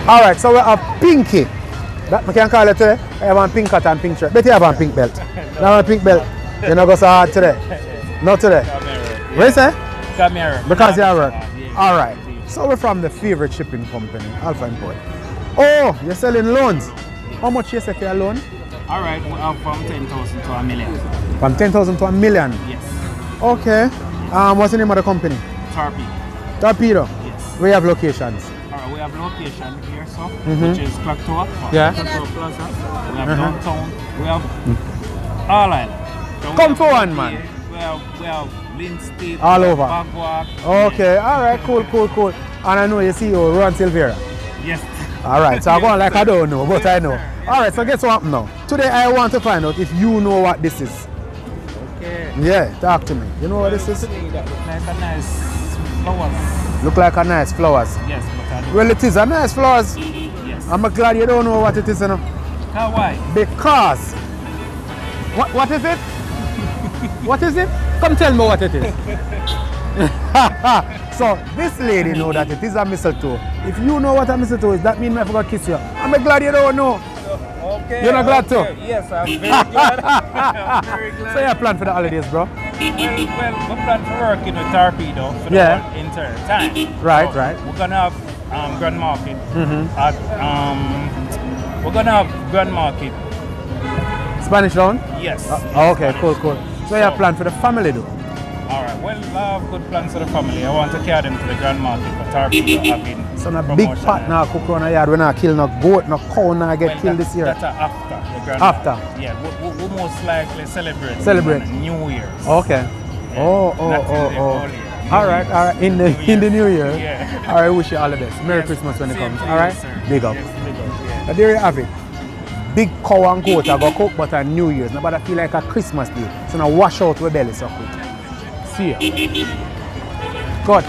Alright, so we have pinky. That we can call it today. I have one pink hat and pink shirt. Bet you have one pink belt. Now one pink belt. You're not going so hard today. Not today. What you say? Because you're at work. Alright. So we're from the favorite shipping company, Alpha Import. Oh, you're selling loans. How much you say for your loan? Alright, we have from 10,000 to a million. From 10,000 to a million? Yes. Okay. What's the name of the company? Torpedo. Yes. We have locations. Alright, we have location here, so which is Clock Tower. Yeah. Clock Tower Plaza. We have downtown. We have all island. So Come to one, man. We have Linstead. All over. Bagwalk. Okay, alright, cool. And I know you see you Ron Silvera. Yes. Alright, so I'm going like I don't know, but I know. Alright, so guess what now? Today I want to find out if you know what this is. Okay. Yeah, talk to me. You know what this is? To me, that looks like a nice flowers. Look like a nice flowers. Yes, but I don't. Well, it is a nice flowers. Yes. I'm glad you don't know what it is, you know. How, why? Because what is it? What is it? Come tell me what it is. So this lady know that it is a mistletoe. If you know what a mistletoe is, that means I forgot to kiss you. I'm glad you don't know. Okay. You're not glad too? Yes, I'm very glad. I'm very glad. So you plan for the holidays, bro? Well, we plan for working with Torpedo for the entire time. Right, so right. We're gonna have Grand Market at we're gonna have Grand Market. Spanish Town? Yes. Okay, cool. So you plan for the family, though? Alright, well, I have good plans for the family. I want to carry them to the Grand Market, but Torpedo having so a big pot now cook on a yard. We're not kill no goat, no cow now get killed this year. That's after the Grand After? Market. Yeah, we most likely celebrate New Year's. Okay. Yeah. Oh. Alright. In the New Year. Yeah. Alright, wish you all the best. Merry Christmas when it comes. Alright? Big up. Yes, big up, yeah. But there you have it. Big cow and goat I go cook but on New Year's. Nobody feel like a Christmas day. So now wash out your belly so quick. See ya. Cut.